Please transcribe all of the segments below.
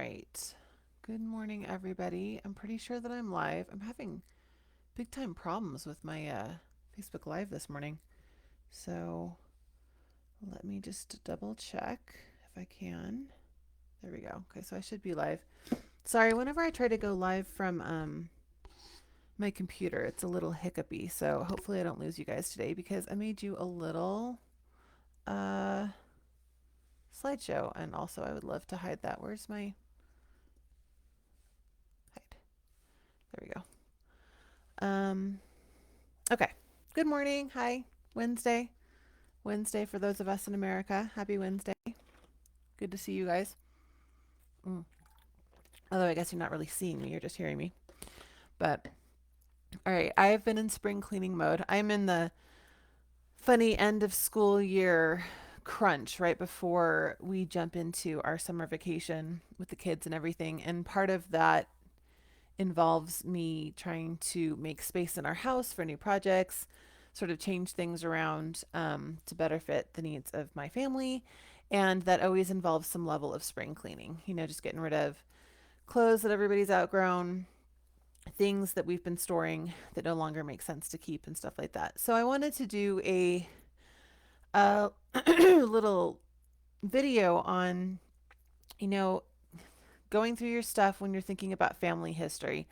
right. Good morning, everybody. I'm pretty sure that I'm live. I'm having big time problems with my Facebook Live this morning. So let me just double check if I can. There we go. Okay, so I should be live. Sorry, whenever I try to go live from my computer, it's a little hiccupy. So hopefully I don't lose you guys today because I made you a little uh, slideshow. And also, I would love to hide that. Where's my hide? There we go. Okay. Good morning. Hi. Wednesday. Wednesday for those of us in America. Happy Wednesday. Good to see you guys. Mm. Although I guess you're not really seeing me, you're just hearing me. But all right, I have been in spring cleaning mode. I'm in the funny end of school year crunch right before we jump into our summer vacation with the kids and everything. And part of that involves me trying to make space in our house for new projects, sort of change things around to better fit the needs of my family. And that always involves some level of spring cleaning, just getting rid of clothes that everybody's outgrown, things that we've been storing that no longer make sense to keep, and stuff like that. So I wanted to do a little video on, you know, going through your stuff when you're thinking about family history.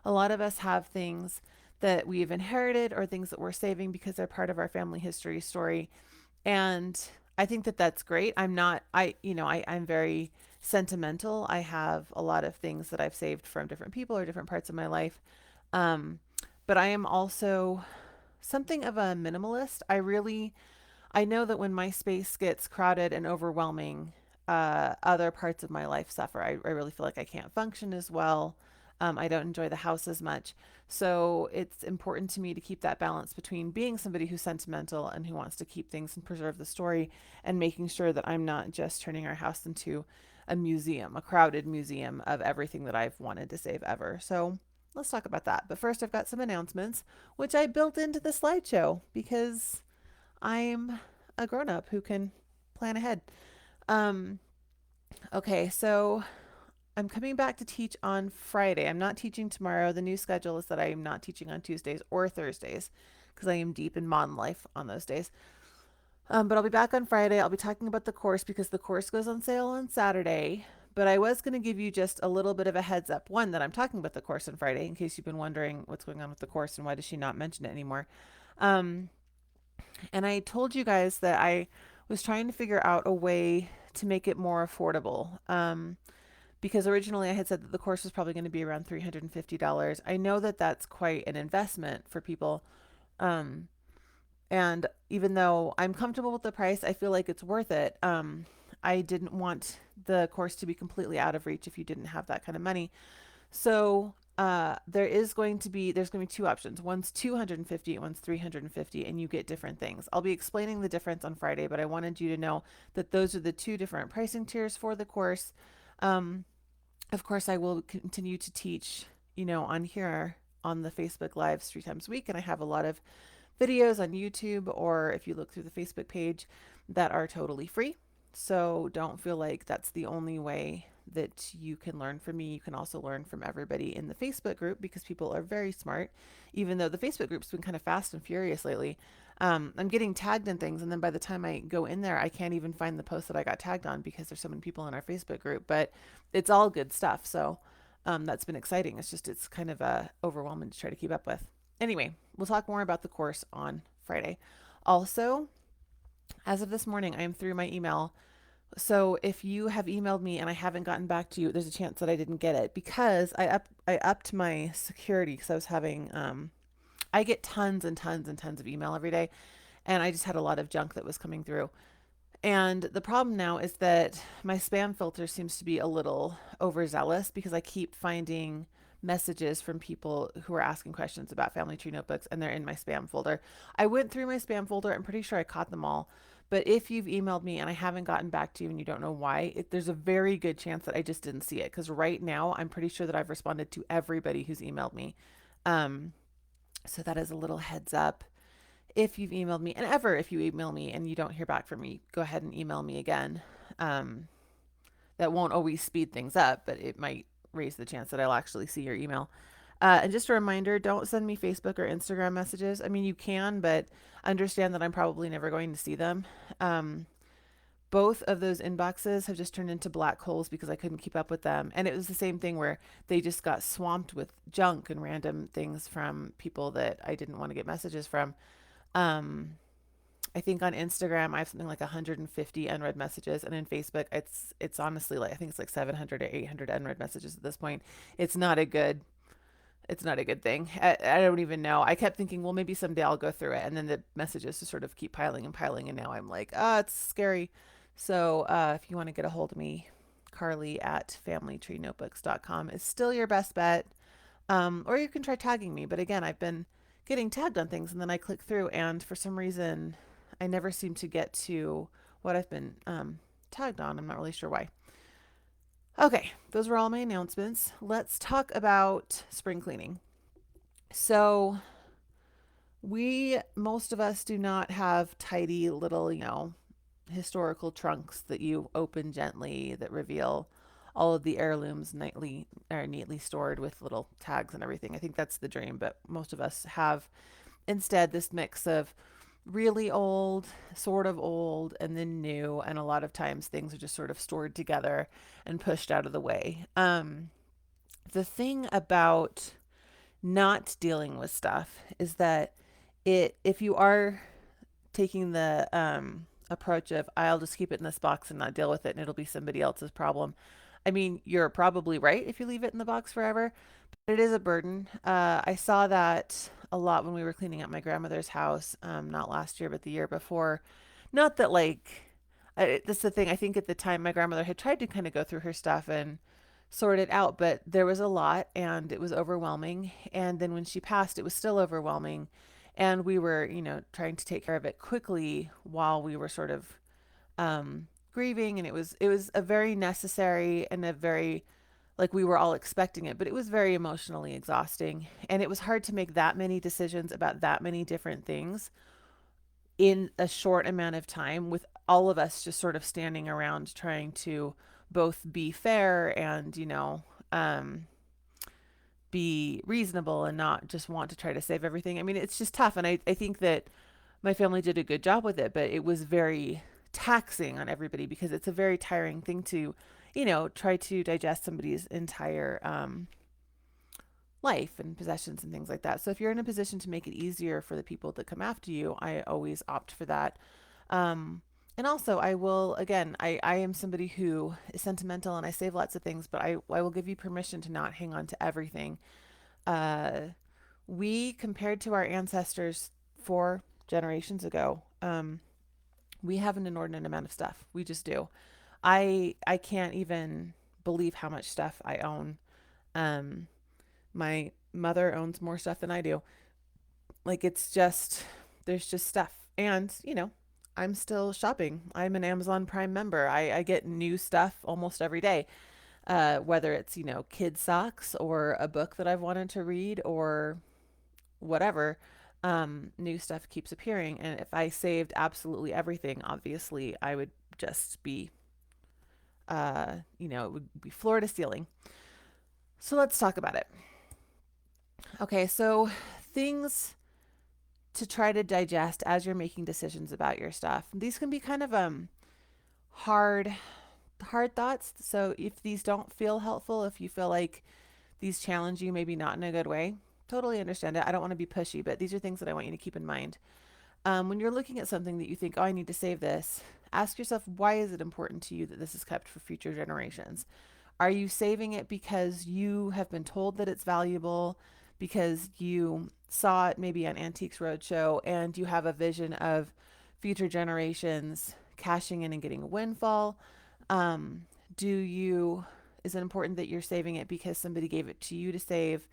A lot of us have things that we've inherited or things that we're saving because they're part of our family history story. And I think that that's great. I'm not, I'm very sentimental. I have a lot of things that I've saved from different people or different parts of my life. Um, but I am also something of a minimalist. I know that when my space gets crowded and overwhelming, other parts of my life suffer. I really feel like I can't function as well. I don't enjoy the house as much. So it's important to me to keep that balance between being somebody who's sentimental and who wants to keep things and preserve the story, and making sure that I'm not just turning our house into a museum, a crowded museum of everything that I've wanted to save ever. So let's talk about that. But first, I've got some announcements, which I built into the slideshow because I'm a grown up who can plan ahead. Um, okay, so I'm coming back to teach on Friday. I'm not teaching tomorrow. The new schedule is that I am not teaching on Tuesdays or Thursdays because I am deep in modern life on those days. But I'll be back on Friday. I'll be talking about the course because the course goes on sale on Saturday. But I was going to give you just a little bit of a heads up. One, that I'm talking about the course on Friday in case you've been wondering what's going on with the course and why does she not mention it anymore. Um, And I told you guys that I was trying to figure out a way to make it more affordable. Because originally I had said that the course was probably going to be around $350. I know that that's quite an investment for people. Um, and even though I'm comfortable with the price, I feel like it's worth it. I didn't want the course to be completely out of reach if you didn't have that kind of money. So there's going to be two options. One's 250, one's 350, and you get different things. I'll be explaining the difference on Friday, but I wanted you to know that those are the two different pricing tiers for the course. Um, of course, I will continue to teach, on here on the Facebook Lives 3 times a week, and I have a lot of videos on YouTube, or if you look through the Facebook page, that are totally free. So don't feel like that's the only way that you can learn from me. You can also learn from everybody in the Facebook group because people are very smart, even though the Facebook group's been kind of fast and furious lately. I'm getting tagged in things, and then by the time I go in there, I can't even find the post that I got tagged on because there's so many people in our Facebook group. But it's all good stuff. So that's been exciting. It's kind of overwhelming to try to keep up with. Anyway, we'll talk more about the course on Friday. Also, as of this morning, I am through my email. So if you have emailed me and I haven't gotten back to you, there's a chance that I didn't get it because I upped my security because I was having I get tons and tons and tons of email every day, and I just had a lot of junk that was coming through. And the problem now is that my spam filter seems to be a little overzealous because I keep finding messages from people who are asking questions about family tree notebooks, and they're in my spam folder. I went through my spam folder. I'm pretty sure I caught them all. But if you've emailed me and I haven't gotten back to you and you don't know why, there's a very good chance that I just didn't see it. Because right now, I'm pretty sure that I've responded to everybody who's emailed me. Um, so that is a little heads up. If you've emailed me, if you email me and you don't hear back from me, go ahead and email me again. Um, that won't always speed things up, but it might raise the chance that I'll actually see your email. And just a reminder, don't send me Facebook or Instagram messages. I mean, you can, but understand that I'm probably never going to see them. Um, both of those inboxes have just turned into black holes because I couldn't keep up with them. And it was the same thing where they just got swamped with junk and random things from people that I didn't want to get messages from. Um, I think on Instagram I have something like 150 unread messages, and in Facebook it's honestly like I think it's like 700 or 800 unread messages at this point. It's not a good it's not a good thing. I don't even know. I kept thinking, well, maybe someday I'll go through it, and then the messages just sort of keep piling and piling, and now I'm like, it's scary. So if you want to get a hold of me, Carly at familytreenotebooks.com is still your best bet. Or you can try tagging me. But again, I've been getting tagged on things, and then I click through, and for some reason, I never seem to get to what I've been tagged on. I'm not really sure why. Okay, those were all my announcements. Let's talk about spring cleaning. So, most of us do not have tidy little, historical trunks that you open gently that reveal all of the heirlooms nightly or neatly stored with little tags and everything. I think that's the dream, but most of us have instead this mix of really old, and then new, and a lot of times things are just sort of stored together and pushed out of the way. The thing about not dealing with stuff is that if you are taking the approach of I'll just keep it in this box and not deal with it and it'll be somebody else's problem. I mean, you're probably right if you leave it in the box forever, but it is a burden. I saw that a lot when we were cleaning up my grandmother's house, not last year, but the year before. Not that that's the thing. I think at the time my grandmother had tried to kind of go through her stuff and sort it out, but there was a lot and it was overwhelming. And then when she passed, it was still overwhelming. And we were, trying to take care of it quickly while we were sort of grieving. And it was a very necessary and a very like we were all expecting it, but it was very emotionally exhausting. And it was hard to make that many decisions about that many different things in a short amount of time with all of us just sort of standing around trying to both be fair and, be reasonable and not just want to try to save everything. I mean, it's just tough. And I think that my family did a good job with it, but it was very taxing on everybody because it's a very tiring thing to, try to digest somebody's entire life and possessions and things like that. So if you're in a position to make it easier for the people that come after you, I always opt for that. And also, I will, again, I am somebody who is sentimental and I save lots of things, but I will give you permission to not hang on to everything. Uh, we, compared to our ancestors 4 generations ago, we have an inordinate amount of stuff. We just do. I can't even believe how much stuff I own. Um, my mother owns more stuff than I do. Like it's just there's just stuff. And, I'm still shopping. I'm an Amazon Prime member. I get new stuff almost every day. Whether it's, kid socks or a book that I've wanted to read or whatever, new stuff keeps appearing. And if I saved absolutely everything, obviously I would just be, it would be floor to ceiling. So let's talk about it. Okay, so things to try to digest as you're making decisions about your stuff. These can be kind of hard hard thoughts. So if these don't feel helpful, if you feel like these challenge you, maybe not in a good way, totally understand it. I don't want to be pushy, but these are things that I want you to keep in mind. When you're looking at something that you think, oh, I need to save this, ask yourself, why is it important to you that this is kept for future generations? Are you saving it because you have been told that it's valuable, because you saw it maybe on Antiques Roadshow and you have a vision of future generations cashing in and getting a windfall? Um, do you, is it important that you're saving it because somebody gave it to you to save?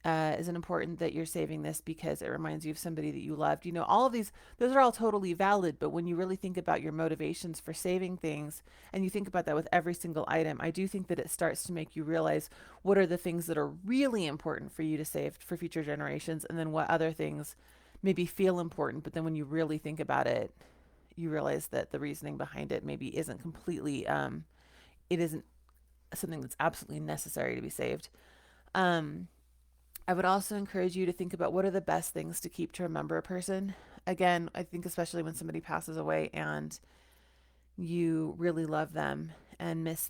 Is it important that you're saving this because it reminds you of somebody that you loved? All of these, those are all totally valid. But when you really think about your motivations for saving things and you think about that with every single item, I do think that it starts to make you realize what are the things that are really important for you to save for future generations, and then what other things maybe feel important. But then when you really think about it, you realize that the reasoning behind it maybe isn't completely it isn't something that's absolutely necessary to be saved. Um, I would also encourage you to think about what are the best things to keep to remember a person. Again, I think especially when somebody passes away and you really love them and miss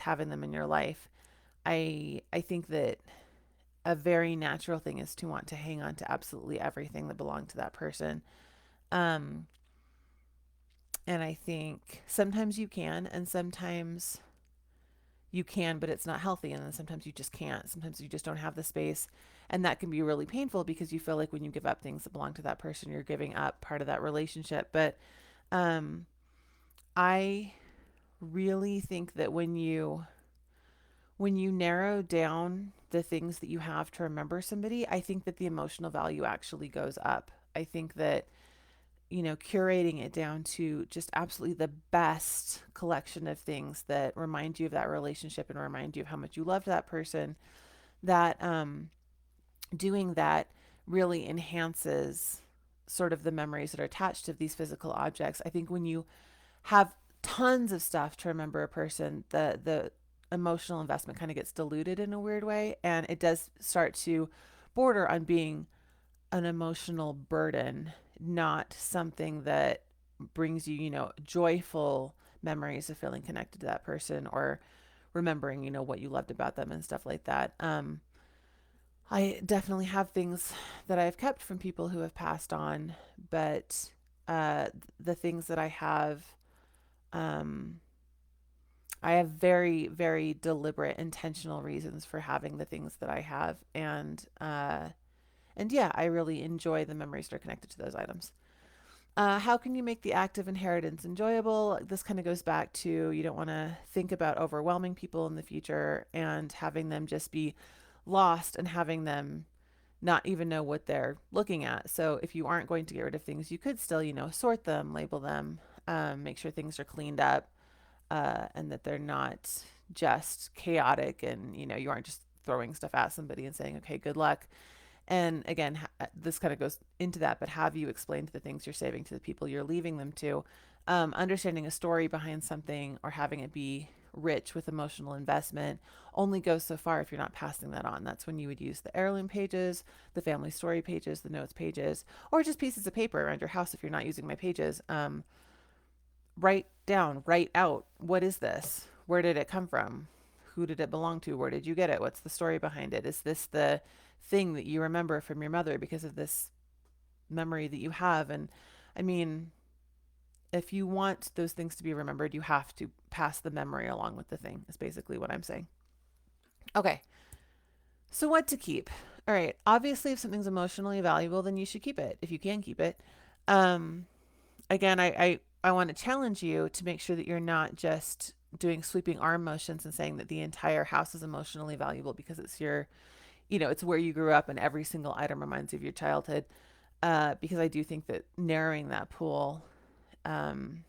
having them in your life. I think that a very natural thing is to want to hang on to absolutely everything that belonged to that person. Um, and I think sometimes you can, and sometimes you can, but it's not healthy. And then sometimes you just can't. Sometimes you just don't have the space. And that can be really painful because you feel like when you give up things that belong to that person, you're giving up part of that relationship. But um, I really think that when you narrow down the things that you have to remember somebody, I think that the emotional value actually goes up. I think that, curating it down to just absolutely the best collection of things that remind you of that relationship and remind you of how much you loved that person, that doing that really enhances sort of the memories that are attached to these physical objects. I think when you have tons of stuff to remember a person, the emotional investment kind of gets diluted in a weird way, and it does start to border on being an emotional burden, not something that brings you, joyful memories of feeling connected to that person or remembering, what you loved about them and stuff like that. I definitely have things that I've kept from people who have passed on, but uh, the things that um, I have very, very deliberate, intentional reasons for having the things that I have, and yeah, I really enjoy the memories that are connected to those items. How can you make the act of inheritance enjoyable? This kind of goes back to you don't want to think about overwhelming people in the future and having them just be lost and having them not even know what they're looking at. So if you aren't going to get rid of things, you could still, sort them, label them, make sure things are cleaned up, and that they're not just chaotic and, you aren't just throwing stuff at somebody and saying, okay, good luck. And again, this kind of goes into that, but have you explained the things you're saving to the people you're leaving them to? Understanding a story behind something or having it be rich with emotional investment only goes so far if you're not passing that on. That's when you would use the heirloom pages, the family story pages, the notes pages, or just pieces of paper around your house if you're not using my pages. Write down, write out, what is this? Where did it come from? Who did it belong to? Where did you get it? What's the story behind it? Is this the thing that you remember from your mother because of this memory that you have? And I mean, if you want those things to be remembered, you have to pass the memory along with the thing, is basically what I'm saying. Okay, so what to keep? All right, obviously, if something's emotionally valuable, then you should keep it if you can keep it. Um, Again, I want to challenge you to make sure that you're not just doing sweeping arm motions and saying that the entire house is emotionally valuable because it's your, it's where you grew up and every single item reminds you of your childhood. Because I do think that narrowing that pool um,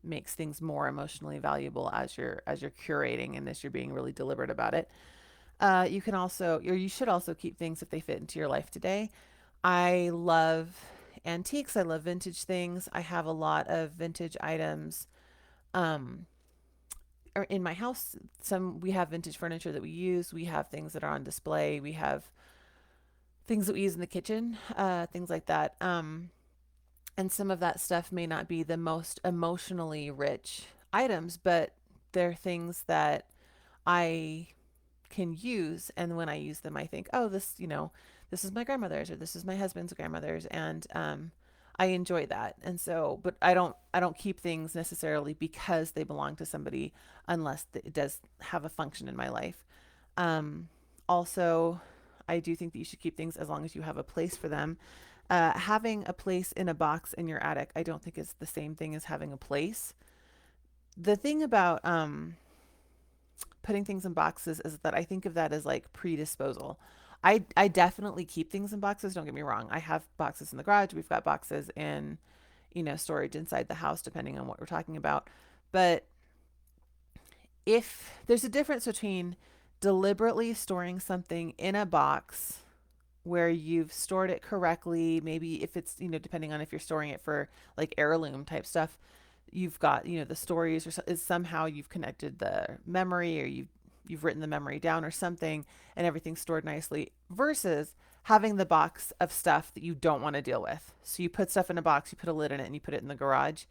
makes things more emotionally valuable as you're curating and as you're being really deliberate about it. You can also, or you should also keep things if they fit into your life today. I love antiques. I love vintage things. I have a lot of vintage items um, in my house. Some we have vintage furniture that we use. We have things that are on display. We have things that we use in the kitchen, things like that. And some of that stuff may not be the most emotionally rich items, but they're things that I can use. And when I use them, I think, oh, this, this is my grandmother's or this is my husband's grandmother's. And I enjoy that. And so, but I don't keep things necessarily because they belong to somebody unless it does have a function in my life. Also, I do think that you should keep things as long as you have a place for them. Having a place in a box in your attic, I don't think is the same thing as having a place. The thing about putting things in boxes is that I think of that as like predisposal. I definitely keep things in boxes. Don't get me wrong. I have boxes in the garage. We've got boxes in, storage inside the house, depending on what we're talking about. But if there's a difference between deliberately storing something in a box where you've stored it correctly, maybe if it's, depending on if you're storing it for like heirloom type stuff, you've got, the stories, or is somehow you've connected the memory, or you've written the memory down or something, and everything's stored nicely, versus having the box of stuff that you don't want to deal with. So you put stuff in a box, you put a lid in it, and you put it in the garage.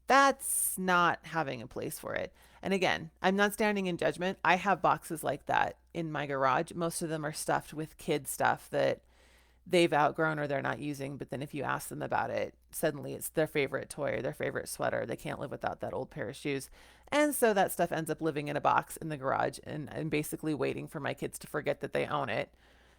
That's not having a place for it. And again, I'm not standing in judgment. I have boxes like that in my garage. Most of them are stuffed with kid stuff that they've outgrown or they're not using. But then if you ask them about it, suddenly it's their favorite toy or their favorite sweater. They can't live without that old pair of shoes. And so that stuff ends up living in a box in the garage, and basically waiting for my kids to forget that they own it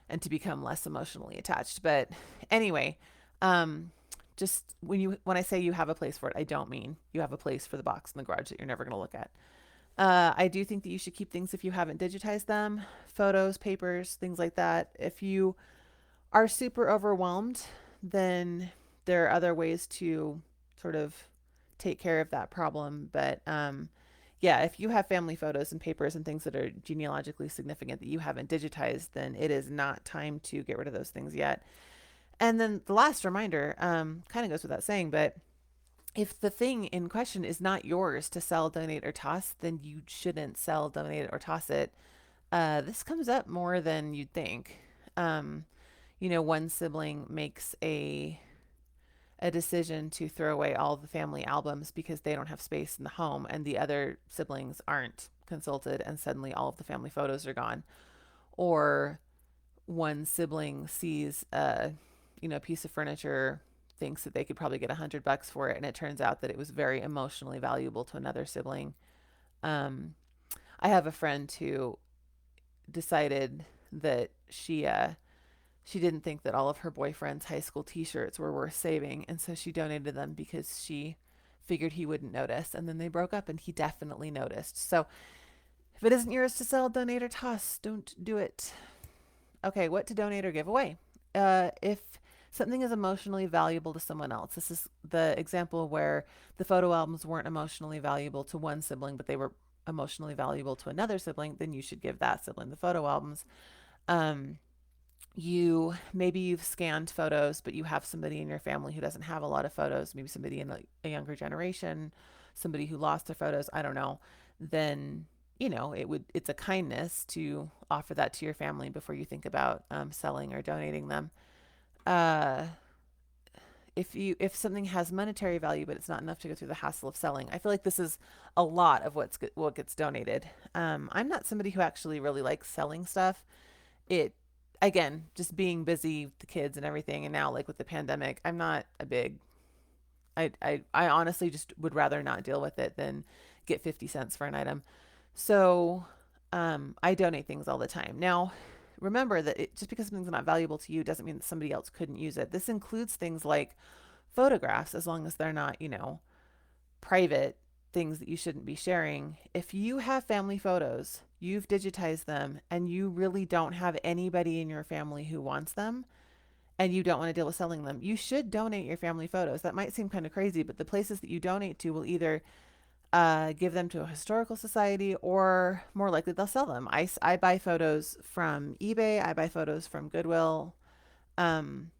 and to become less emotionally attached. But anyway, um, just when I say you have a place for it, I don't mean you have a place for the box in the garage that you're never going to look at. I do think that you should keep things if you haven't digitized them, photos, papers, things like that. If you are super overwhelmed, then there are other ways to sort of take care of that problem. But yeah, if you have family photos and papers and things that are genealogically significant that you haven't digitized, then it is not time to get rid of those things yet. And then the last reminder kind of goes without saying, but if the thing in question is not yours to sell, donate, or toss, then you shouldn't sell, donate, or toss it. This comes up more than you'd think. Um, one sibling makes a decision to throw away all the family albums because they don't have space in the home, and the other siblings aren't consulted, and suddenly all of the family photos are gone. Or one sibling sees a piece of furniture, thinks that they could probably get $100 for it, and it turns out that it was very emotionally valuable to another sibling. Um, I have a friend who decided that she didn't think that all of her boyfriend's high school t-shirts were worth saving, and so she donated them because she figured he wouldn't notice. And then they broke up, and he definitely noticed. So if it isn't yours to sell, donate, or toss, don't do it. Okay, what to donate or give away? If something is emotionally valuable to someone else, this is the example where the photo albums weren't emotionally valuable to one sibling, but they were emotionally valuable to another sibling, then you should give that sibling the photo albums. Um, maybe you've scanned photos, but you have somebody in your family who doesn't have a lot of photos, maybe somebody in a younger generation, somebody who lost their photos, I don't know. Then it's a kindness to offer that to your family before you think about selling or donating them. uh if something has monetary value but it's not enough to go through the hassle of selling, I feel like this is a lot of what gets donated. I'm not somebody who actually really likes selling stuff. It Again, just being busy with the kids and everything, and now, like, with the pandemic, I'm not a big I honestly just would rather not deal with it than get 50 cents for an item. So I donate things all the time. Now, remember that just because something's not valuable to you doesn't mean that somebody else couldn't use it. This includes things like photographs, as long as they're not, private things that you shouldn't be sharing. If you have family photos, you've digitized them, and you really don't have anybody in your family who wants them, and you don't want to deal with selling them, you should donate your family photos. That might seem kind of crazy, but the places that you donate to will either give them to a historical society, or more likely they'll sell them. I buy photos from eBay. I buy photos from Goodwill. Um,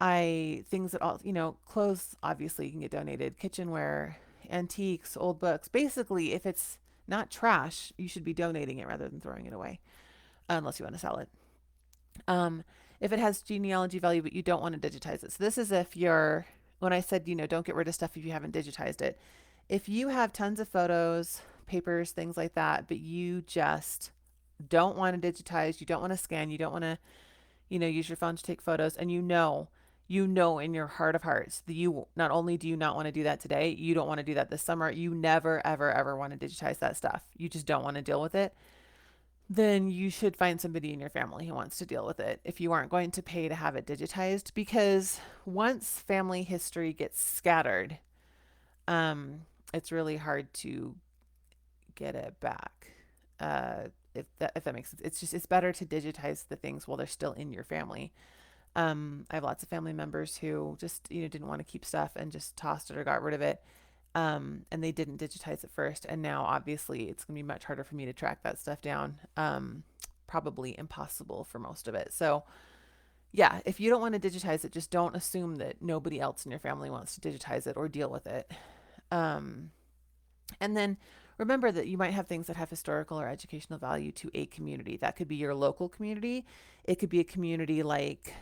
things that all, clothes obviously can get donated, kitchenware, antiques, old books. Basically, if it's not trash, you should be donating it rather than throwing it away, unless you want to sell it. Um, if it has genealogy value, but you don't want to digitize it. So this is if you're, when I said, don't get rid of stuff if you haven't digitized it. If you have tons of photos, papers, things like that, but you just don't want to digitize, you don't want to scan, you don't want to, use your phone to take photos, and you know in your heart of hearts that you not only do you not want to do that today, you don't want to do that this summer, you never, ever, ever want to digitize that stuff. You just don't want to deal with it. Then you should find somebody in your family who wants to deal with it if you aren't going to pay to have it digitized, because once family history gets scattered, it's really hard to get it back. If that makes sense. It's better to digitize the things while they're still in your family. I have lots of family members who just didn't want to keep stuff and just tossed it or got rid of it. And they didn't digitize it first, and now obviously it's gonna be much harder for me to track that stuff down. Probably impossible for most of it. So yeah, if you don't want to digitize it, just don't assume that nobody else in your family wants to digitize it or deal with it. Um, and then remember that you might have things that have historical or educational value to a community. That could be your local community. It could be a community like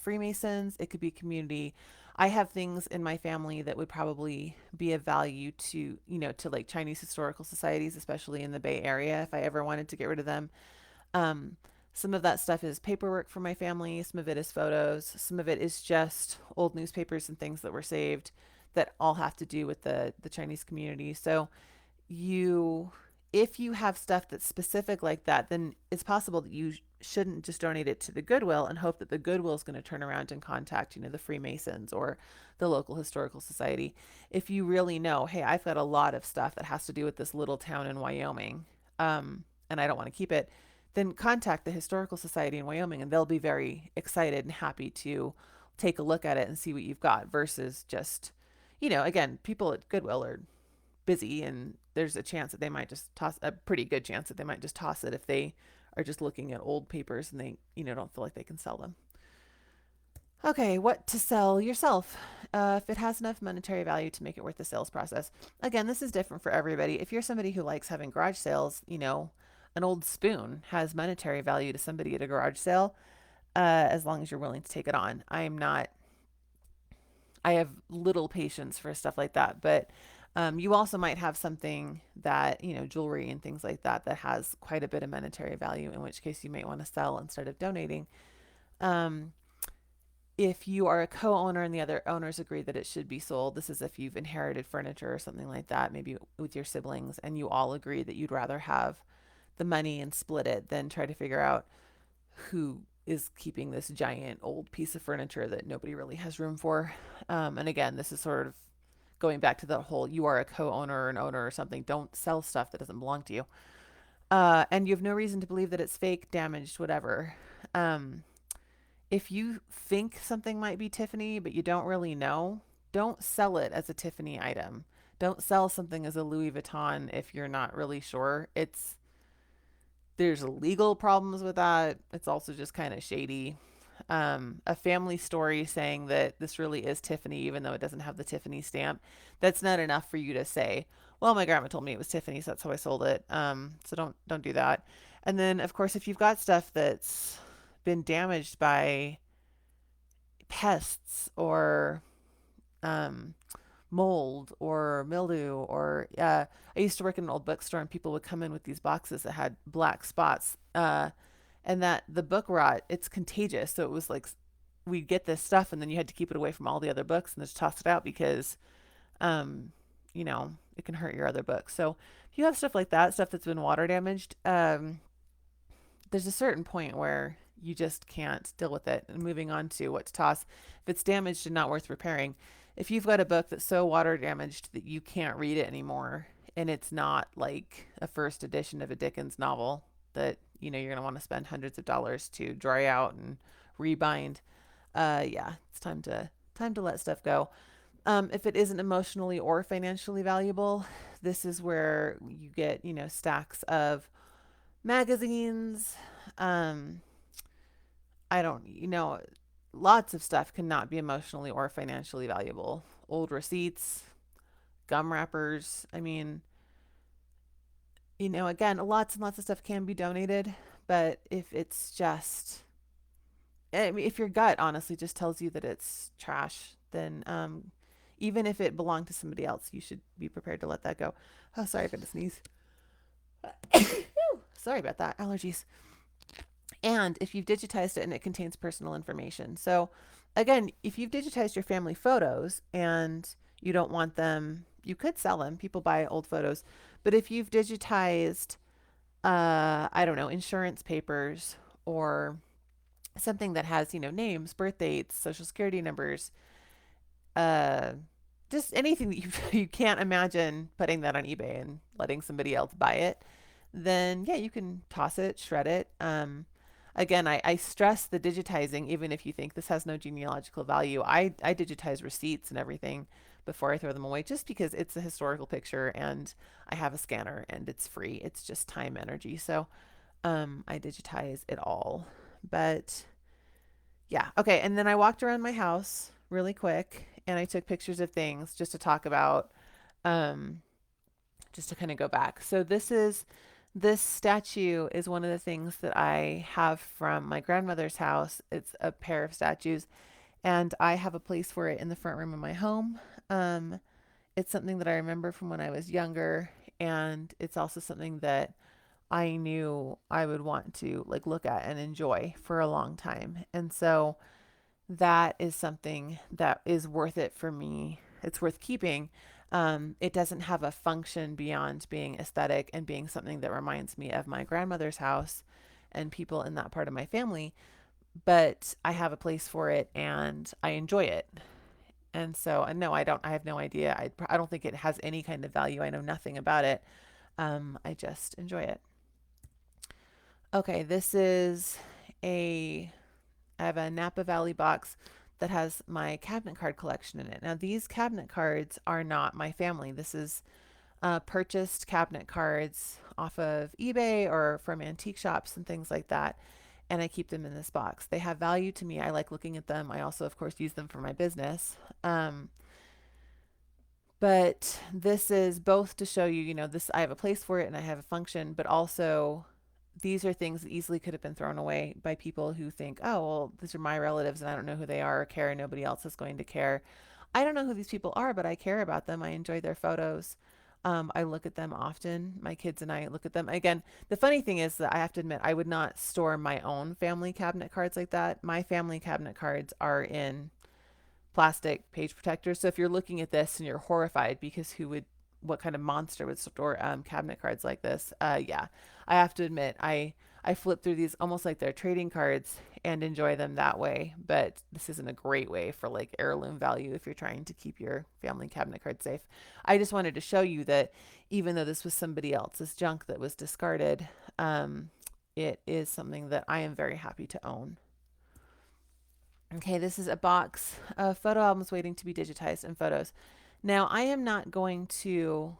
Freemasons. It could be a community. I have things in my family that would probably be of value to, to like Chinese historical societies, especially in the Bay Area, if I ever wanted to get rid of them. Um, some of that stuff is paperwork for my family. Some of it is photos. Some of it is just old newspapers and things that were saved that all have to do with the Chinese community. So you if you have stuff that's specific like that, then it's possible that you shouldn't just donate it to the Goodwill and hope that the Goodwill is going to turn around and contact, the Freemasons or the local historical society. If you really know, hey, I've got a lot of stuff that has to do with this little town in Wyoming, and I don't want to keep it, then contact the historical society in Wyoming, and they'll be very excited and happy to take a look at it and see what you've got versus just, again, people at Goodwill are busy, and there's a chance that they might just toss a pretty good chance that they might just toss it if they are just looking at old papers and they don't feel like they can sell them. Okay, what to sell yourself if it has enough monetary value to make it worth the sales process. Again, this is different for everybody. If you're somebody who likes having garage sales, an old spoon has monetary value to somebody at a garage sale, as long as you're willing to take it on. I have little patience for stuff like that, but you also might have something that, jewelry and things like that, that has quite a bit of monetary value, in which case you might want to sell instead of donating. Um, if you are a co-owner and the other owners agree that it should be sold, this is if you've inherited furniture or something like that, maybe with your siblings, and you all agree that you'd rather have the money and split it than try to figure out who is keeping this giant old piece of furniture that nobody really has room for. And again, this is sort of going back to the whole you are a co-owner or an owner or something. Don't sell stuff that doesn't belong to you. And you have no reason to believe that it's fake, damaged, whatever. Um, if you think something might be Tiffany, but you don't really know, don't sell it as a Tiffany item. Don't sell something as a Louis Vuitton if you're not really sure. There's legal problems with that. It's also just kind of shady. A family story saying that this really is Tiffany, even though it doesn't have the Tiffany stamp, that's not enough for you to say, well, my grandma told me it was Tiffany, so that's how I sold it. So don't do that. And then, of course, if you've got stuff that's been damaged by pests or um, mold or mildew, or I used to work in an old bookstore, and people would come in with these boxes that had black spots, and that the book rot, it's contagious. So it was like we'd get this stuff, and then you had to keep it away from all the other books and just toss it out because um, it can hurt your other books. So if you have stuff like that, stuff that's been water damaged, there's a certain point where you just can't deal with it. And moving on to what to toss, if it's damaged and not worth repairing, if you've got a book that's so water damaged that you can't read it anymore, and it's not like a first edition of a Dickens novel that you're going to want to spend hundreds of dollars to dry out and rebind, yeah, it's time to let stuff go. If it isn't emotionally or financially valuable, this is where you get stacks of magazines. um I don't, lots of stuff cannot be emotionally or financially valuable. Old receipts, gum wrappers. I mean, again, lots and lots of stuff can be donated, but if it's just, I mean, if your gut honestly just tells you that it's trash, then even if it belonged to somebody else, you should be prepared to let that go. Oh, sorry, I've got to sneeze. Sorry about that. Allergies. And if you've digitized it and it contains personal information. So, again, if you've digitized your family photos and you don't want them, you could sell them. People buy old photos. But if you've digitized, I don't know, insurance papers or something that has, names, birth dates, social security numbers, uh, just anything that you can't imagine putting that on eBay and letting somebody else buy it, then yeah, you can toss it, shred it. Again, I stress the digitizing, even if you think this has no genealogical value. I digitize receipts and everything before I throw them away, just because it's a historical picture and I have a scanner and it's free. It's just time, energy. So I digitize it all. But yeah, okay. And then I walked around my house really quick and I took pictures of things just to talk about. Um, just to kind of go back. So this statue is one of the things that I have from my grandmother's house. It's a pair of statues, and I have a place for it in the front room of my home. Um, it's something that I remember from when I was younger, and it's also something that I knew I would want to like look at and enjoy for a long time. And so that is something that is worth it for me. It's worth keeping. It doesn't have a function beyond being aesthetic and being something that reminds me of my grandmother's house and people in that part of my family, but I have a place for it and I enjoy it. And so, and no, I don't, I have no idea. I don't think it has any kind of value. I know nothing about it. I just enjoy it. Okay, this is a I have a Napa Valley box that has my cabinet card collection in it. Now, these cabinet cards are not my family. This is purchased cabinet cards off of eBay or from antique shops and things like that. And I keep them in this box. They have value to me. I like looking at them. I also, of course, use them for my business. But this is both to show you, this I have a place for it and I have a function, but also these are things that easily could have been thrown away by people who think, oh, well, these are my relatives and I don't know who they are or care. Nobody else is going to care. I don't know who these people are, but I care about them. I enjoy their photos. I look at them often. My kids and I look at them. Again, the funny thing is that I have to admit, I would not store my own family cabinet cards like that. My family cabinet cards are in plastic page protectors. So if you're looking at this and you're horrified because what kind of monster would store cabinet cards like this? Yeah, I have to admit, I flip through these almost like they're trading cards and enjoy them that way. But this isn't a great way for like heirloom value if you're trying to keep your family cabinet card safe. I just wanted to show you that even though this was somebody else's junk that was discarded, it is something that I am very happy to own. Okay, this is a box of photo albums waiting to be digitized and photos. Now, I am not going to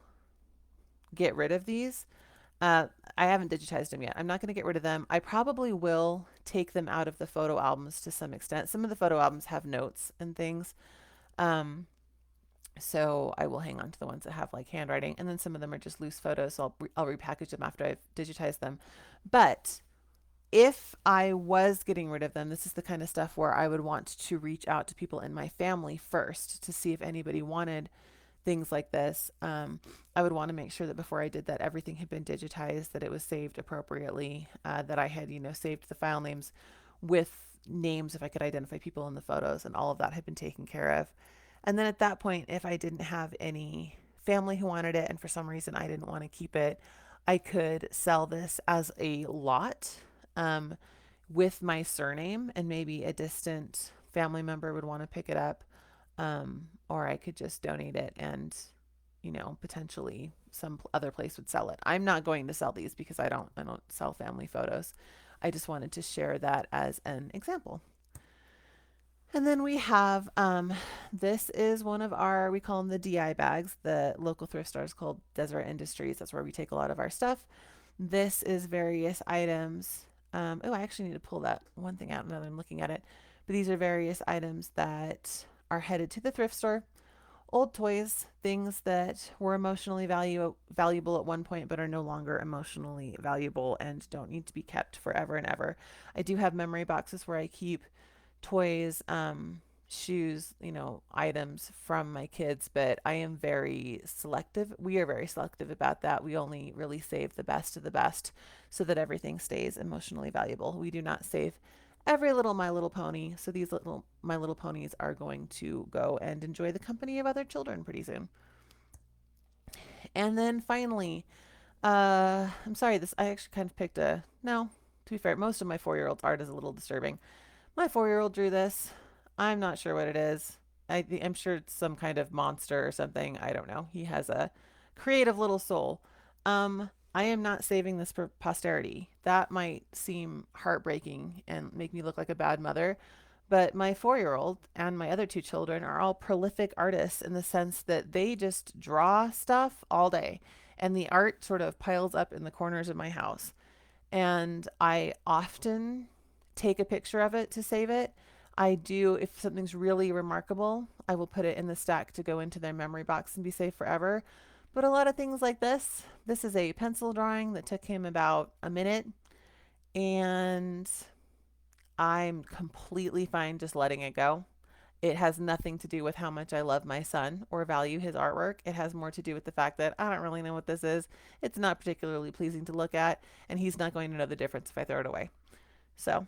get rid of these. I haven't digitized them yet. I'm not going to get rid of them. I probably will take them out of the photo albums to some extent. Some of the photo albums have notes and things. Um, so I will hang on to the ones that have like handwriting, and then some of them are just loose photos. So I'll repackage them after I've digitized them. But if I was getting rid of them, this is the kind of stuff where I would want to reach out to people in my family first to see if anybody wanted things like this. I would want to make sure that before I did that, everything had been digitized, that it was saved appropriately, that I had, saved the file names with names if I could identify people in the photos, and all of that had been taken care of. And then at that point, if I didn't have any family who wanted it, and for some reason I didn't want to keep it, I could sell this as a lot um, with my surname, and maybe a distant family member would want to pick it up. Or I could just donate it and, potentially some other place would sell it. I'm not going to sell these because I don't sell family photos. I just wanted to share that as an example. And then we have this is one of our, we call them the DI bags. The local thrift store is called Deseret Industries. That's where we take a lot of our stuff. This is various items. Oh, I actually need to pull that one thing out now that I'm looking at it. But these are various items that are headed to the thrift store. Old toys, things that were emotionally valuable at one point but are no longer emotionally valuable and don't need to be kept forever and ever. I do have memory boxes where I keep toys, shoes, items from my kids, but I am very selective. We are very selective about that. We only really save the best of the best so that everything stays emotionally valuable. We do not save every little My Little Pony. So these little My Little Ponies are going to go and enjoy the company of other children pretty soon. And then finally, I'm sorry, this I actually kind of picked a no. To be fair, most of my 4-year-old's art is a little disturbing. My 4-year-old drew this. I'm not sure what it is. I'm sure it's some kind of monster or something. I don't know. He has a creative little soul. I am not saving this for posterity. That might seem heartbreaking and make me look like a bad mother. But my 4-year-old and my other two children are all prolific artists in the sense that they just draw stuff all day. And the art sort of piles up in the corners of my house. And I often take a picture of it to save it. I do, if something's really remarkable, I will put it in the stack to go into their memory box and be safe forever. But a lot of things like this is a pencil drawing that took him about a minute, and I'm completely fine just letting it go. It has nothing to do with how much I love my son or value his artwork. It has more to do with the fact that I don't really know what this is. It's not particularly pleasing to look at, and he's not going to know the difference if I throw it away. So,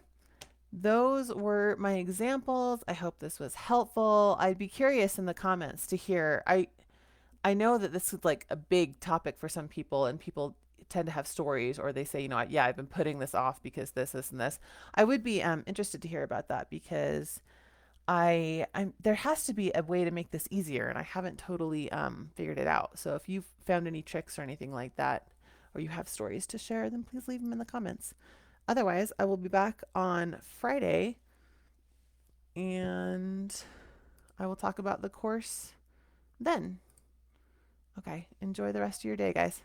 those were my examples. I hope this was helpful. I'd be curious in the comments to hear. I know that this is like a big topic for some people, and people tend to have stories, or they say, you know, yeah, I've been putting this off because this, and this. I would be interested to hear about that because I'm there has to be a way to make this easier, and I haven't totally figured it out. So if you've found any tricks or anything like that, or you have stories to share, then please leave them in the comments. Otherwise, I will be back on Friday, and I will talk about the course then. Okay, enjoy the rest of your day, guys.